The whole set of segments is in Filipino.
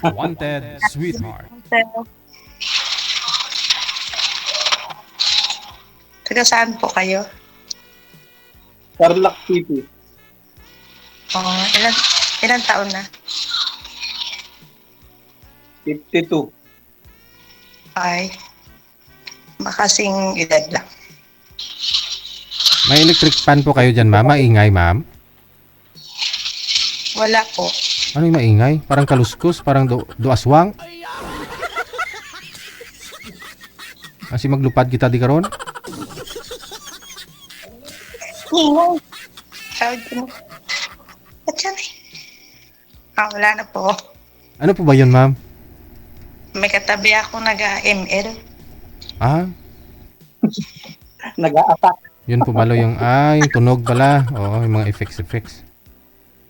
Wanted Sweetheart. Taga saan po kayo? Tarlac City. Oh, ilan taon na? 52. Ay, makasing edad lang. May electric fan po kayo dyan, ma'am? Maingay, ma'am? Wala po. Ano yung maingay? Parang kaluskos? Parang duaswang? Kasi maglupad kita di karon? Ingay. Tawag ko mo. Ba't yan eh? Wala na po. Ano po ba yun, ma'am? May katabi ako nag-ML. Ah, Nag-a-attack. yun po malo yung, yung tunog pala. Oo, yung mga effects.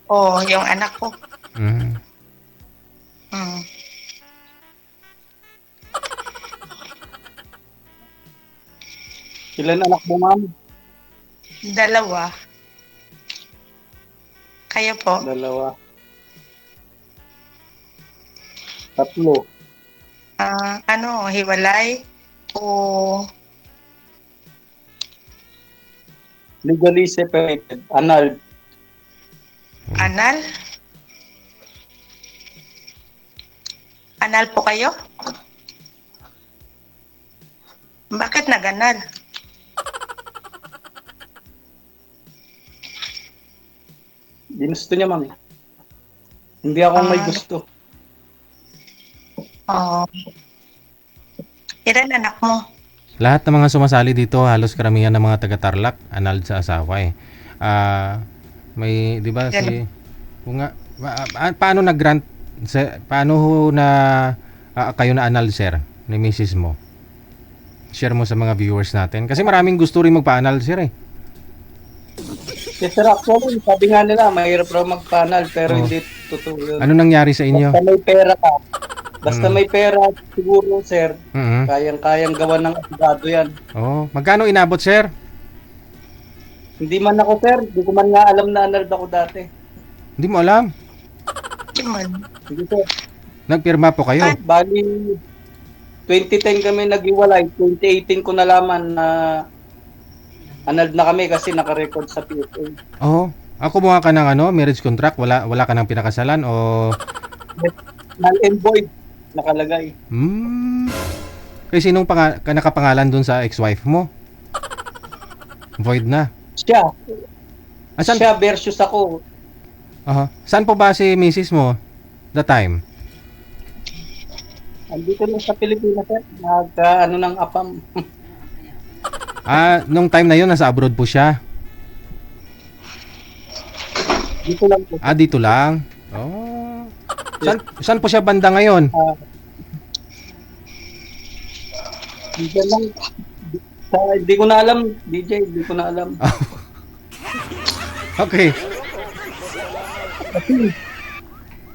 Oh, yung anak ko. Mm. Hmm. Ilan anak mo, ma'am? 2. Kayo po? 2. 3. Hiwalay? O Legally separated. Anal. anal? Anal po kayo? Bakit nag-anal? Ginusto niya, ma'am. Hindi ako may gusto. Oh. Ilan anak mo? Lahat ng mga sumasali dito, halos karamihan ng mga taga-Tarlac, anal sa asawa eh. May, di ba, kung nga, paano nag-grant, paano ho na kayo na anal, sir, ni misis mo? Share mo sa mga viewers natin. Kasi maraming gusto rin magpa-anal, sir eh. Yes, sir, actually, sabi nga nila, mahirap raw magpanal, pero Oh. hindi totoo yun. Ano nangyari sa inyo? Basta may pera ka. Basta may pera, siguro, sir, Mhm. kayang-kayang gawa ng abogado yan. Oh, magkano inabot, sir? Hindi man ako, sir. Hindi ko man nga alam na anal ako dati. Hindi mo alam. Timan. Hindi, sir. Nagpirma po kayo. Bali, 2010 kami nag-iwalay. 2018 ko nalaman na anal na kami kasi naka-record sa PSA. Oh, kumuha ka ng marriage contract, wala ka ng pinakasalan o Null and void nakalagay. Kasi sinong nakapangalan dun sa ex-wife mo? Void na. Siya. Saan? Siya versus ako. Saan po ba si misis mo that time? Andito lang sa Pilipinas, sir. Nagka, ng apam. Nung time na yun, nasa abroad po siya. Dito lang po. Dito lang. Oh. Saan po siya banda ngayon? Dito lang. Hindi ko na alam, DJ. Hindi ko na alam. Okay. Kasi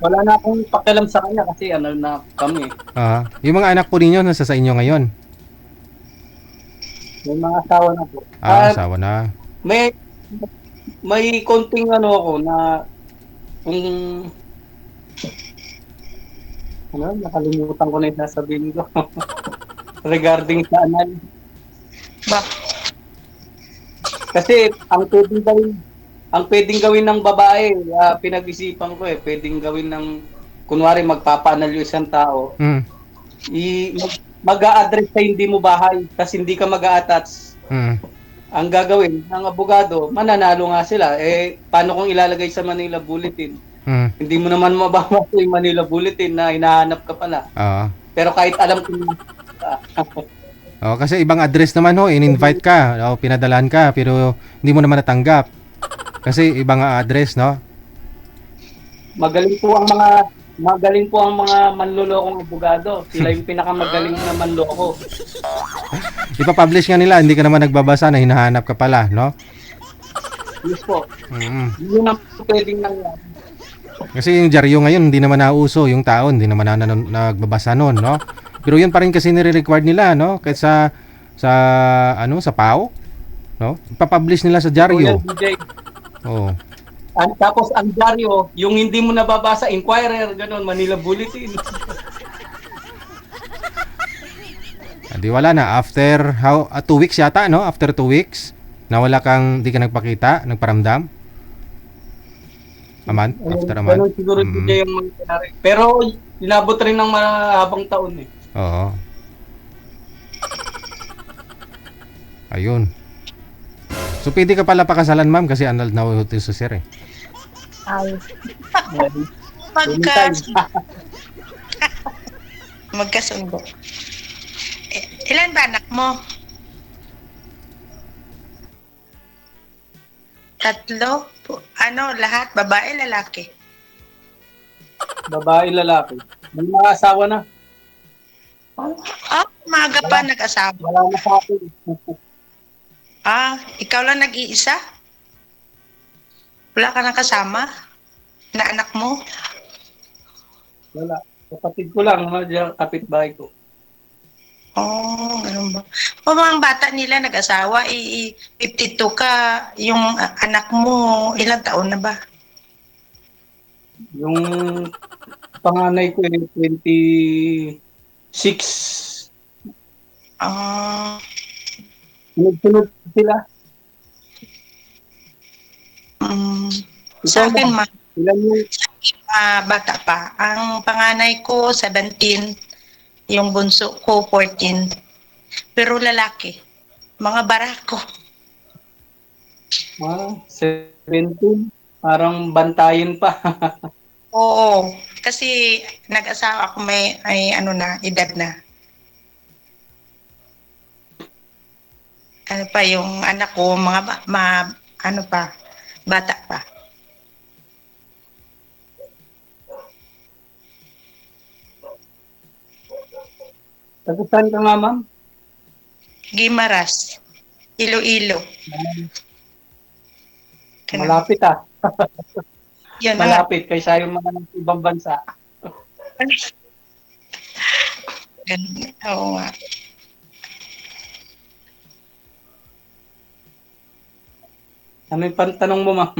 wala na akong pakialam sa kanya kasi anal na kami. Yung mga anak po ninyo, nasa sa inyo ngayon? May mga asawa na po. Asawa na. May konting ako na kung nakalimutan ko na yung sasabihin ko. Regarding sa anal. Kasi ang pwedeng gawin ng babae, pinag-isipan ko pwedeng gawin ng, kunwari magpapaanal yung isang tao, mag-a-address sa hindi mo bahay, kasi hindi ka mag-a-attach. Ang gagawin ng abogado, mananalo nga sila. Paano kung ilalagay sa Manila Bulletin? Hindi mo naman mababasa yung Manila Bulletin na hinahanap ka pala. Pero kahit alam ko kasi ibang address naman in-invite ka, pinadalan ka, pero hindi mo naman natanggap. Kasi ibang address, no? Magaling po ang mga manlolokong abogado. Sila yung pinakamagaling na manloko. Ipapublish nga nila, hindi ka naman nagbabasa na hinahanap ka pala, no? Yes po. Yun ang pwedeng nangyari. Kasi yung dyaryo ngayon, hindi naman nauso. Yung tao, hindi naman nagbabasa nun, no? Pero yun pa rin kasi nire-required nila, no? Kahit sa PAO, no? Ipapublish nila sa dyaryo. DJ. Oo. Tapos ang dyaryo, yung hindi mo nababasa, Inquirer, ganun, Manila Bulletin. Di wala na. After 2 weeks yata, no? After 2 weeks, nawala kang, di ka nagpakita, nagparamdam? A month? After a month? Ganun siguro DJ yung mangyayari. Pero inabot rin ng mahabang taon eh. Oo. Ayun. So, pwede ka pala pakasalan, ma'am, kasi annulled na hotel sa sir eh. Ay. Anytime. Magkasundo. Ilan ba anak mo? 3? Ano, lahat? Babae, lalaki? Babae, lalaki. May mga asawa na. Umaga pa nag-asawa. Wala na sa akin. Ikaw lang nag-iisa? Wala ka nang kasama? Na anak mo? Wala. Kapatid ko lang, kapitbahay ko. Ganun ba? O mga bata nila nag-asawa, 52 ka, yung anak mo, ilang taon na ba? Yung panganay ko ay 26. Sunod-sunod sila. Sa akin, Ilan yung bata pa. Ang panganay ko, 17. Yung bunso ko, 14. Pero lalaki. Mga barako. 17? Parang bantayin pa. Oo. Kasi nag-asawa ako may edad na. Ano pa, yung anak ko, bata pa. Saan ka nga, ma'am? Guimaras. Iloilo. Malapit Yan, malapit kaysa yung mga ng ibang bansa. Oo nga. Ano yung tanong mo, ma'am?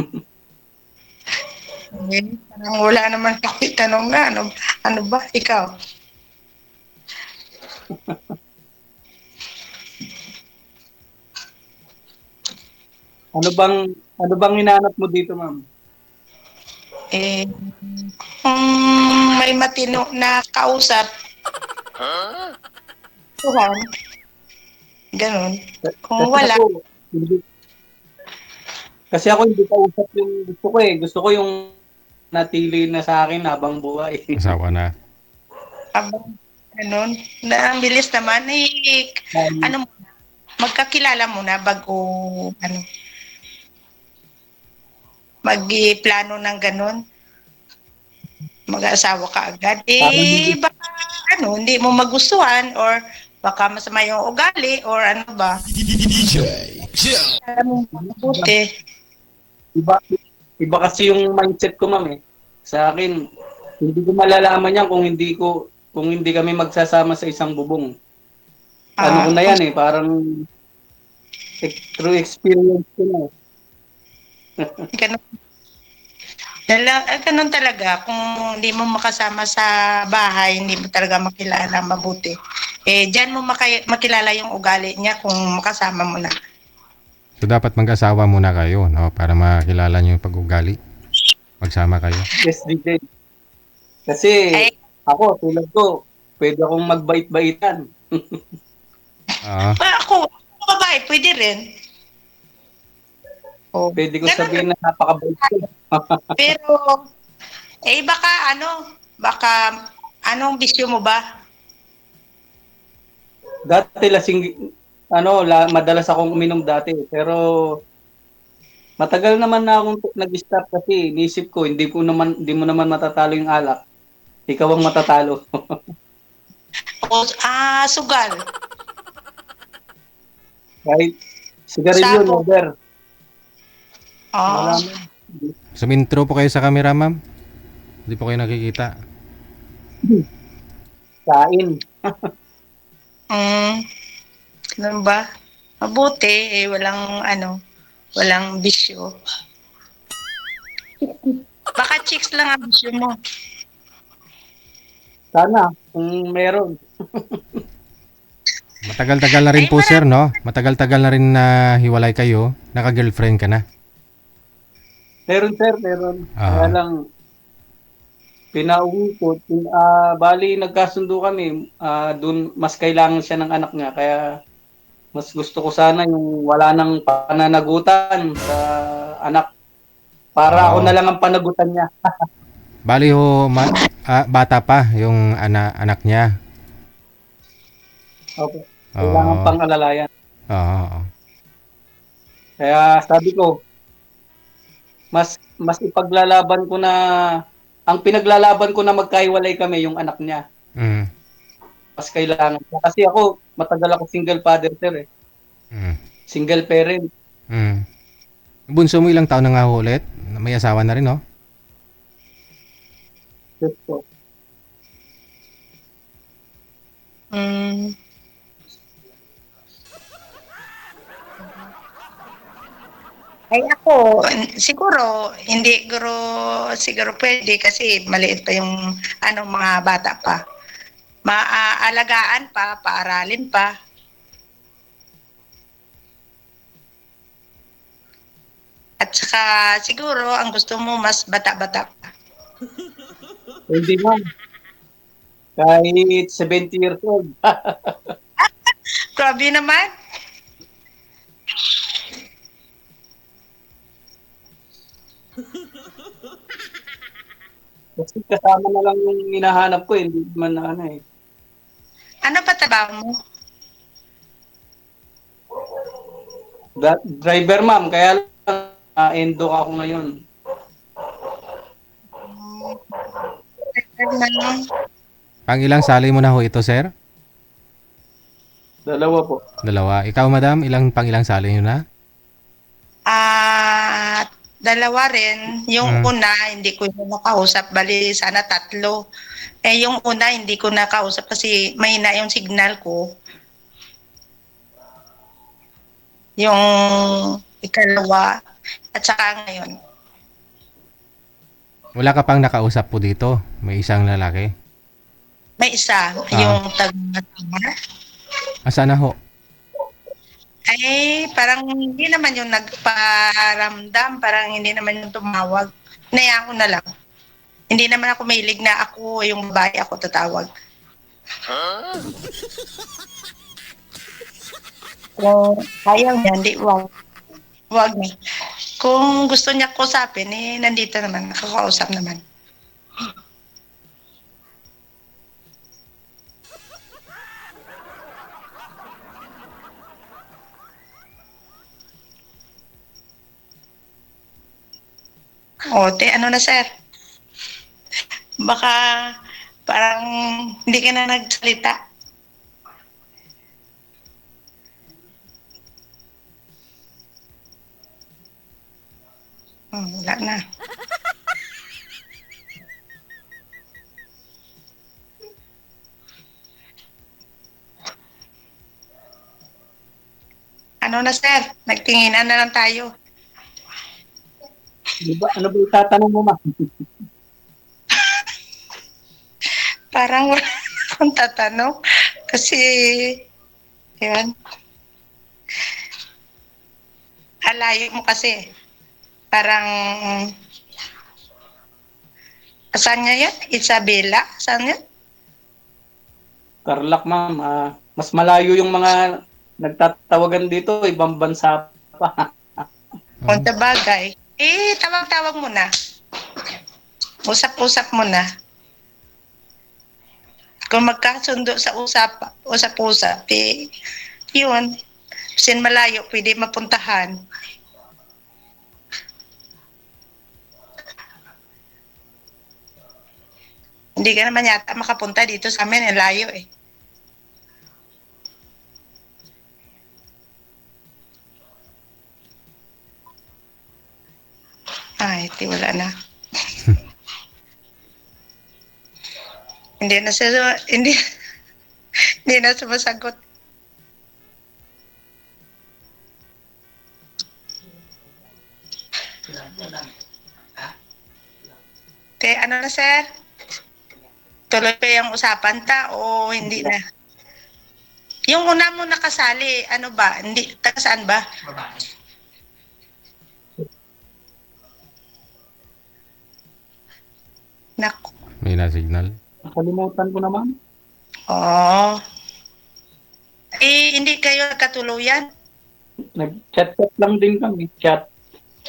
Parang wala naman kasi tanong na. Ano ba? Ikaw? Ano bang hinanap mo dito, ma'am? Kung may matino na kausap, Tuhan. Ganon. Kung wala, kasi ako hindi kausap yung gusto ko eh. Gusto ko yung natili na sa akin habang buhay. Asawa na. ganon. Na ang bilis naman, magkakilala muna bago, mag-plano ng ganon. Mag-asawa ka agad. Baka, hindi mo magustuhan or baka masama yung ugali or ano ba. Alam mo mabuti. Iba kasi yung mindset ko, ma'am eh. Sa akin, hindi ko malalaman yan kung hindi kami magsasama sa isang bubong. Ano ko na yan eh, parang true experience ko na. Ganun talaga. Kung hindi mo makasama sa bahay, hindi mo talaga makilala mabuti. Diyan mo makilala yung ugali niya kung makasama mo na. So, dapat mag-asawa muna kayo, no? Para makilala nyo yung pag-ugali. Magsama kayo. Yes, DJ. Kasi ako, tulad ko, pwede akong magbait-baitan. Ako, babae, pwede rin. Pwede ko sabihin na napakabait ko. Pero, baka, anong bisyo mo ba? Dati madalas akong uminom dati. Pero, matagal naman na akong nag-stop kasi inisip ko, hindi mo naman matatalo yung alak. Ikaw ang matatalo. Sugal. Right? Sigarilyo, never. Sumintro po kayo sa camera, ma'am. Hindi po kayo nakikita. Kain. Ganun ba? Mabuti, walang bisyo. Baka chicks lang ang gusto mo. Sana, kung meron. Matagal-tagal na rin Ay, po sir, no? Matagal-tagal na rin na hiwalay kayo. Naka-girlfriend ka na. Meron sir, meron. Kaya Ah. lang, pinauwi ko. Bali, nagkasundo kami. Dun, mas kailangan siya ng anak niya. Kaya, mas gusto ko sana yung wala nang pananagutan sa anak. Para ako Oo. na lang ang panagutan niya. Bali ho, bata pa yung anak niya. Okay. Kailangan Oo. pang alalayan. Oo. Kaya sabi ko, mas ipaglalaban ko na, ang pinaglalaban ko na magkahiwalay kami, yung anak niya. Mm. Mas kailangan. Kasi ako, matagal ako single father, sir eh. Mm. Single parent. Mm. Bunso mo ilang taon na nga ho ulit? May asawa na rin, no? Yes po. Mm. Ay ako, siguro, hindi siguro pwede kasi maliit pa yung mga bata pa. Maaalagaan pa, paaralin pa. At saka siguro ang gusto mo mas bata-bata pa. Hindi ma'am. Kahit 70 years old. Grabe naman. Kasi kasama na lang yung hinahanap ko, hindi man na ano eh. Ano pa trabaho mo? Driver ma'am, kaya lang endo ako ngayon. Pang ilang sali mo na ho ito, sir? Dalawa po. Dalawa. Ikaw, madam, pang ilang sali nyo na? Dalawa rin. Yung Mm. una, hindi ko na nakausap. Bali, sana 3. Yung una, hindi ko nakausap kasi mahina yung signal ko. Yung ikalawa, at saka ngayon. Wala ka pang nakausap po dito. May isang lalaki. May isa, yung taga-tama. Asa na ho? Ay, parang hindi naman yung nagparamdam, parang hindi naman yung tumawag. Nayaan ko na lang. Hindi naman ako mahilig na ako, yung babae ako tatawag. Kung ayaw niya, hindi, wag. Wag na. Kung gusto niya kausapin, nandito naman, nakakausap naman. Ano na sir? Baka parang hindi ka na nagsalita. Wala na. Ano na sir? Nagtinginan na lang tayo. Ano ba itatanong mo ma'am? Parang wala akong tatanong. Kasi, yun. Alayo mo kasi. Parang, saan niya yun? Isabela? Saan yun? Tarlac ma'am. Mas malayo yung mga nagtatawagan dito, ibang bansa pa. Kung sa bagay. Tawag-tawag mo na. Usap-usap mo na. Kung magkasundo sa usap-usap, yun. Sin malayo, pwede mapuntahan. Hindi ka naman yata makapunta dito sa amin, layo eh. Ay, wala na. Hindi na siya, hindi na sumasagot. Ano na, sir? Tuloy pa yung usapan ta o hindi na? Yung una mo nakasali, ano ba? Hindi, taga saan ba? Naku. May na-signal. Nakalimutan ko naman. Oh. Eh, hindi kayo nagkatuluyan? Nag-chat-chat lang din kami. Chat.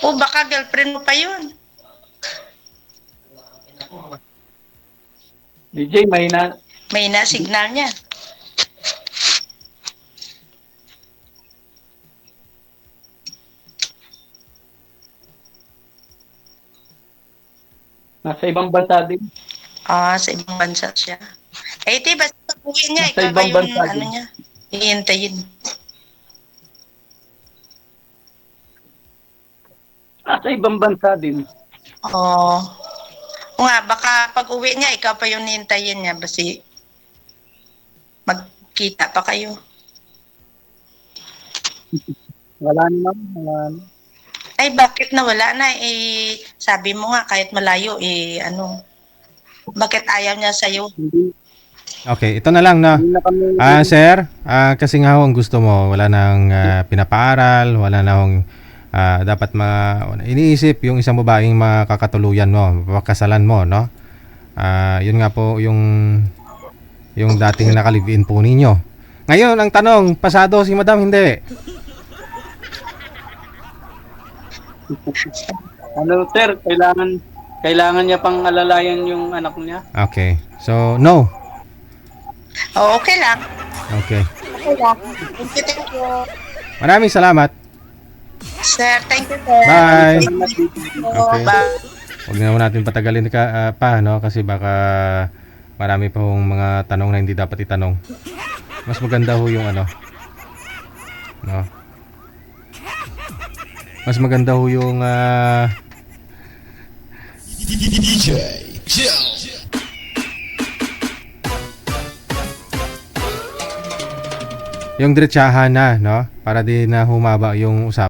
O baka girlfriend mo pa yun? DJ, may na... May na-signal niya. Nasa ibang bansa din. Ah, sa ibang bansa siya. Eh, di ba sa uwi niya, Nasa ikaw ba ibang yung bansa ano din. niya? Hihintayin. Nasa ibang bansa din. Oo. O nga, baka pag uwi niya, ikaw pa yung hihintayin niya. Basi magkita pa kayo. Wala naman. Wala naman. Ay, bakit nawala na? Eh, sabi mo nga, kahit malayo, eh, ano, bakit ayaw niya sa'yo? Hindi, Okay, ito na lang na. hindi na kami... Sir, kasi nga ho, ang gusto mo, wala nang pinapaaral, wala na hong dapat iniisip yung isang babaeng makakatuluyan mo, mapakasalan mo, no? Yun nga po yung dating naka-live-in po ninyo. Ngayon, ang tanong, pasado si Madam, hindi. Ano, sir, kailangan niya pang alalayan yung anak niya. Okay, so no. Oh, okay lang. Okay. Okay lang. Thank you. Maraming salamat. Sir, thank you, sir. Bye. Okay. Okay. Bye. Huwag na natin patagalin pa, no? Kasi baka marami pa hong mga tanong na hindi dapat itanong. Mas maganda ho yung ano, no? Mas maganda ho yung yung diretsahan na, no? Para di na humaba yung usapan.